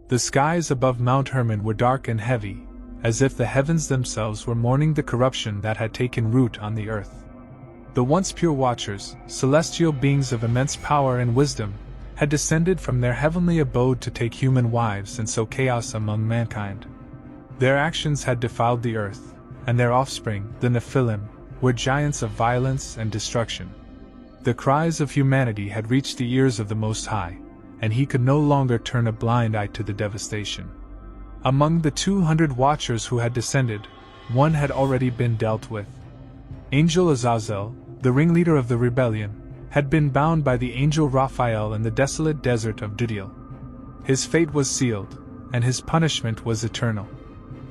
The skies above Mount Hermon were dark and heavy, as if the heavens themselves were mourning the corruption that had taken root on the earth. The once pure Watchers, celestial beings of immense power and wisdom, had descended from their heavenly abode to take human wives and sow chaos among mankind. Their actions had defiled the earth, and their offspring, the Nephilim, were giants of violence and destruction. The cries of humanity had reached the ears of the Most High, and he could no longer turn a blind eye to the devastation. Among the 200 Watchers who had descended, one had already been dealt with. Angel Azazel, the ringleader of the rebellion, had been bound by the angel Raphael in the desolate desert of Dudiel. His fate was sealed, and his punishment was eternal.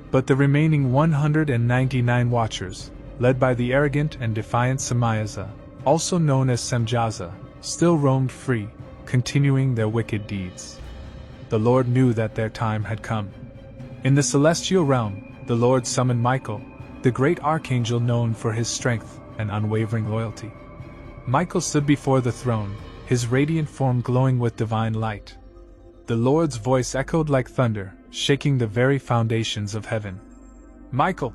But the remaining 199 Watchers, led by the arrogant and defiant Samayaza, also known as Semjaza, still roamed free, continuing their wicked deeds. The Lord knew that their time had come. In the celestial realm, the Lord summoned Michael, the great archangel known for his strength and unwavering loyalty. Michael stood before the throne, his radiant form glowing with divine light. The Lord's voice echoed like thunder, shaking the very foundations of heaven. "Michael,"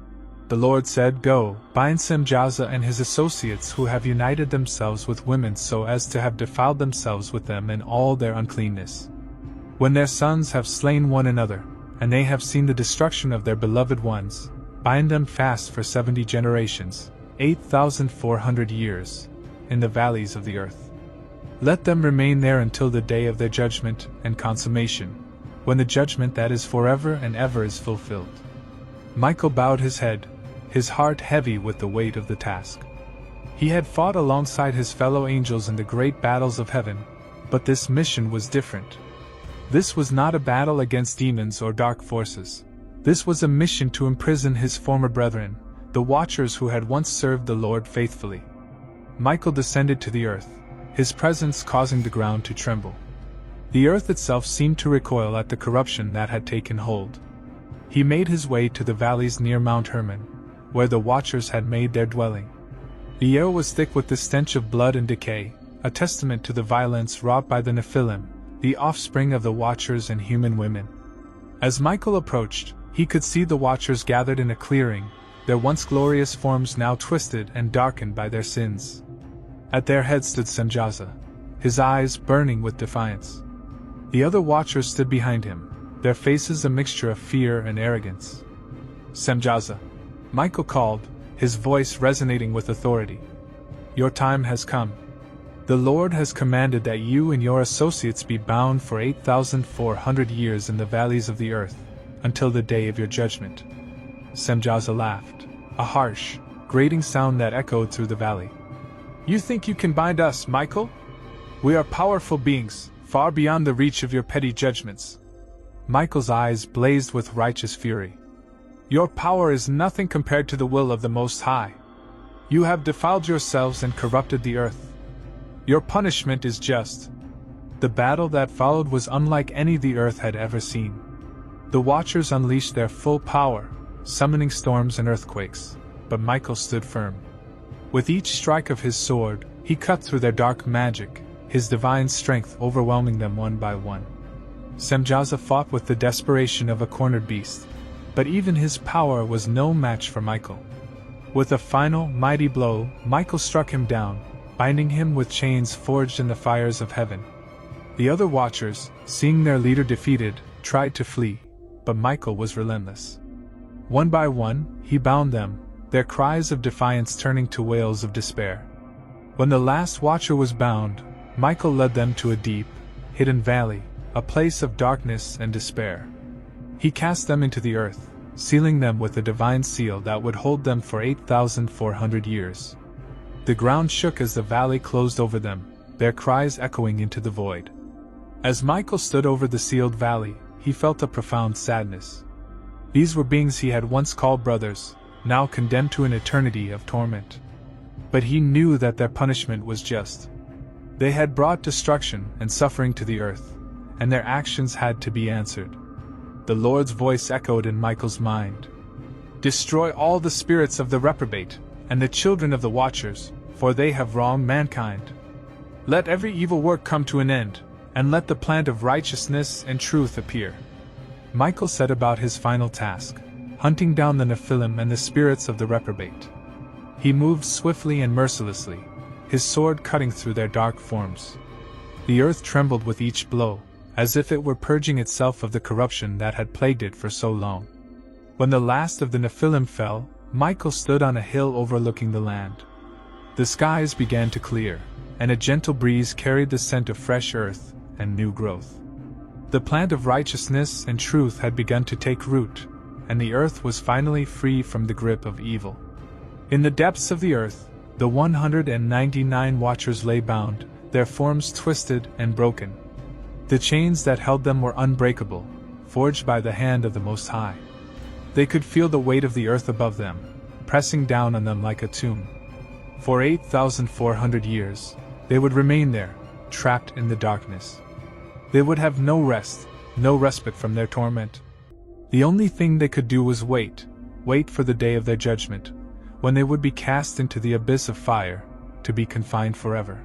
the Lord said, "go, bind Semjaza and his associates who have united themselves with women so as to have defiled themselves with them in all their uncleanness. When their sons have slain one another, and they have seen the destruction of their beloved ones, bind them fast for 70 generations, 8,400 years, in the valleys of the earth. Let them remain there until the day of their judgment and consummation, when the judgment that is forever and ever is fulfilled." Michael bowed his head, his heart heavy with the weight of the task. He had fought alongside his fellow angels in the great battles of heaven, but this mission was different. This was not a battle against demons or dark forces. This was a mission to imprison his former brethren, the Watchers who had once served the Lord faithfully. Michael descended to the earth, his presence causing the ground to tremble. The earth itself seemed to recoil at the corruption that had taken hold. He made his way to the valleys near Mount Hermon, where the Watchers had made their dwelling. The air was thick with the stench of blood and decay, a testament to the violence wrought by the Nephilim, the offspring of the Watchers and human women. As Michael approached, he could see the Watchers gathered in a clearing, their once glorious forms now twisted and darkened by their sins. At their head stood Semjaza, his eyes burning with defiance. The other Watchers stood behind him, their faces a mixture of fear and arrogance. "Semjaza," Michael called, his voice resonating with authority. "Your time has come. The Lord has commanded that you and your associates be bound for 8,400 years in the valleys of the earth, until the day of your judgment." Semjaza laughed, a harsh, grating sound that echoed through the valley. "You think you can bind us, Michael? We are powerful beings, far beyond the reach of your petty judgments." Michael's eyes blazed with righteous fury. "Your power is nothing compared to the will of the Most High. You have defiled yourselves and corrupted the earth. Your punishment is just." The battle that followed was unlike any the earth had ever seen. The Watchers unleashed their full power, summoning storms and earthquakes, but Michael stood firm. With each strike of his sword, he cut through their dark magic, his divine strength overwhelming them one by one. Semjaza fought with the desperation of a cornered beast, but even his power was no match for Michael. With a final, mighty blow, Michael struck him down, binding him with chains forged in the fires of heaven. The other Watchers, seeing their leader defeated, tried to flee, but Michael was relentless. One by one, he bound them, their cries of defiance turning to wails of despair. When the last Watcher was bound, Michael led them to a deep, hidden valley, a place of darkness and despair. He cast them into the earth, sealing them with a divine seal that would hold them for 8,400 years. The ground shook as the valley closed over them, their cries echoing into the void. As Michael stood over the sealed valley, he felt a profound sadness. These were beings he had once called brothers, now condemned to an eternity of torment. But he knew that their punishment was just. They had brought destruction and suffering to the earth, and their actions had to be answered. The Lord's voice echoed in Michael's mind. "Destroy all the spirits of the reprobate, and the children of the Watchers, for they have wronged mankind. Let every evil work come to an end, and let the plant of righteousness and truth appear. Michael set about his final task, hunting down the Nephilim and the spirits of the reprobate. He moved swiftly and mercilessly, his sword cutting through their dark forms. The earth trembled with each blow, as if it were purging itself of the corruption that had plagued it for so long. When the last of the Nephilim fell, Michael stood on a hill overlooking the land. The skies began to clear, and a gentle breeze carried the scent of fresh earth and new growth. The plant of righteousness and truth had begun to take root, and the earth was finally free from the grip of evil. In the depths of the earth, the 199 watchers lay bound, their forms twisted and broken. The chains that held them were unbreakable, forged by the hand of the Most High. They could feel the weight of the earth above them, pressing down on them like a tomb. For 8,400 years, they would remain there, trapped in the darkness. They would have no rest, no respite from their torment. The only thing they could do was wait for the day of their judgment, when they would be cast into the abyss of fire, to be confined forever.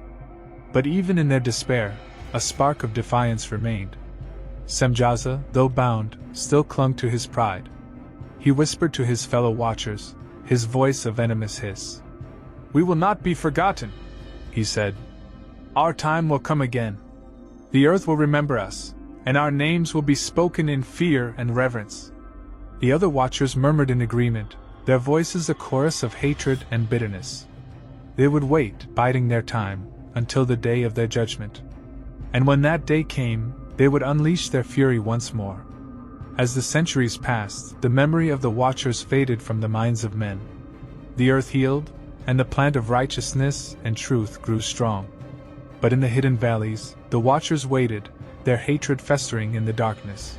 But even in their despair, a spark of defiance remained. Semjaza, though bound, still clung to his pride. He whispered to his fellow watchers, his voice a venomous hiss. "We will not be forgotten," he said. "Our time will come again. The earth will remember us, and our names will be spoken in fear and reverence." The other watchers murmured in agreement, their voices a chorus of hatred and bitterness. They would wait, biding their time, until the day of their judgment. And when that day came, they would unleash their fury once more. As the centuries passed, the memory of the watchers faded from the minds of men. The earth healed, and the plant of righteousness and truth grew strong. But in the hidden valleys, the watchers waited, their hatred festering in the darkness.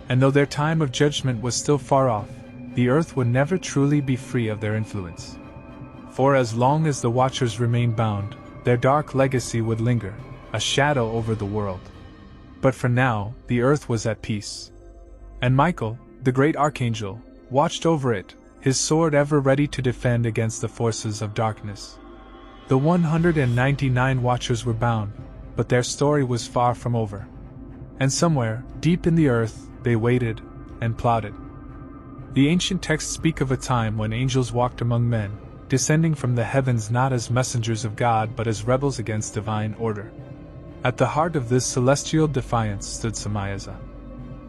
And though their time of judgment was still far off, the earth would never truly be free of their influence. For as long as the watchers remained bound, their dark legacy would linger, a shadow over the world. But for now, the earth was at peace. And Michael, the great archangel, watched over it, his sword ever ready to defend against the forces of darkness. The 199 watchers were bound, but their story was far from over. And somewhere, deep in the earth, they waited and plotted. The ancient texts speak of a time when angels walked among men, descending from the heavens not as messengers of God but as rebels against divine order. At the heart of this celestial defiance stood Semjaza.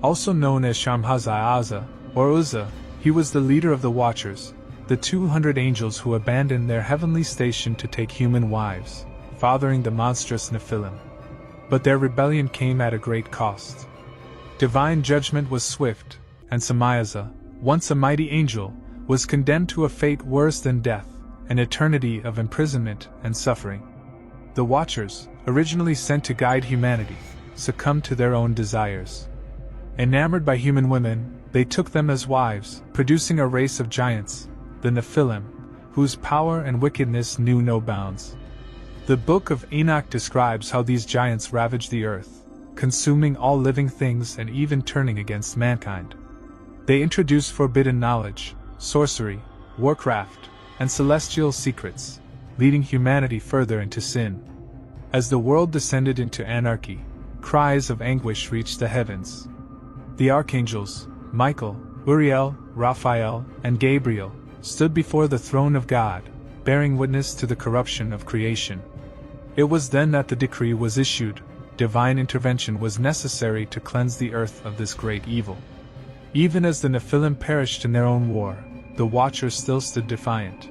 Also known as Shamhaza or Uzzah, he was the leader of the Watchers, the 200 angels who abandoned their heavenly station to take human wives, fathering the monstrous Nephilim. But their rebellion came at a great cost. Divine judgment was swift, and Semjaza, once a mighty angel, was condemned to a fate worse than death, an eternity of imprisonment and suffering. The Watchers, originally sent to guide humanity, succumbed to their own desires. Enamored by human women, they took them as wives, producing a race of giants, the Nephilim, whose power and wickedness knew no bounds. The Book of Enoch describes how these giants ravaged the earth, consuming all living things and even turning against mankind. They introduced forbidden knowledge, sorcery, warcraft, and celestial secrets, leading humanity further into sin. As the world descended into anarchy, cries of anguish reached the heavens. The archangels, Michael, Uriel, Raphael, and Gabriel, stood before the throne of God, bearing witness to the corruption of creation. It was then that the decree was issued: divine intervention was necessary to cleanse the earth of this great evil. Even as the Nephilim perished in their own war, the Watchers still stood defiant.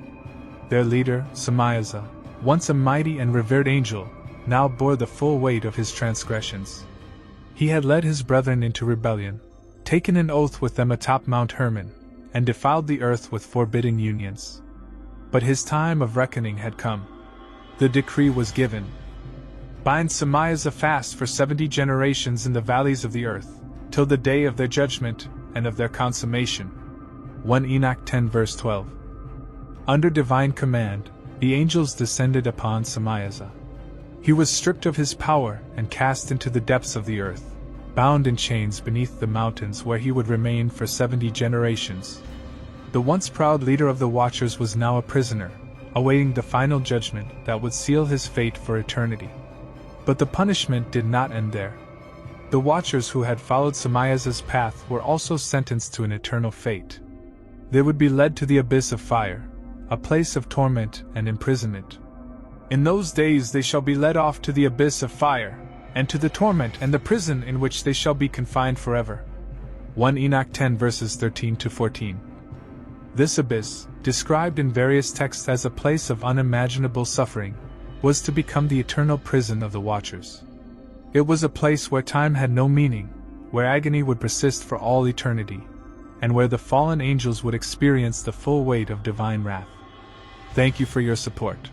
Their leader, Semjaza, once a mighty and revered angel, now bore the full weight of his transgressions. He had led his brethren into rebellion, taken an oath with them atop Mount Hermon, and defiled the earth with forbidding unions. But his time of reckoning had come. The decree was given. Bind Semjaza fast for 70 generations in the valleys of the earth, till the day of their judgment and of their consummation. 1 Enoch 10 verse 12. Under divine command, the angels descended upon Semjaza. He was stripped of his power and cast into the depths of the earth, bound in chains beneath the mountains where he would remain for 70 generations. The once proud leader of the Watchers was now a prisoner, awaiting the final judgment that would seal his fate for eternity. But the punishment did not end there. The Watchers who had followed Samaya's path were also sentenced to an eternal fate. They would be led to the abyss of fire, a place of torment and imprisonment. In those days they shall be led off to the abyss of fire, and to the torment and the prison in which they shall be confined forever. 1 Enoch 10 verses 13 to 14. This abyss, described in various texts as a place of unimaginable suffering, was to become the eternal prison of the Watchers. It was a place where time had no meaning, where agony would persist for all eternity, and where the fallen angels would experience the full weight of divine wrath. Thank you for your support.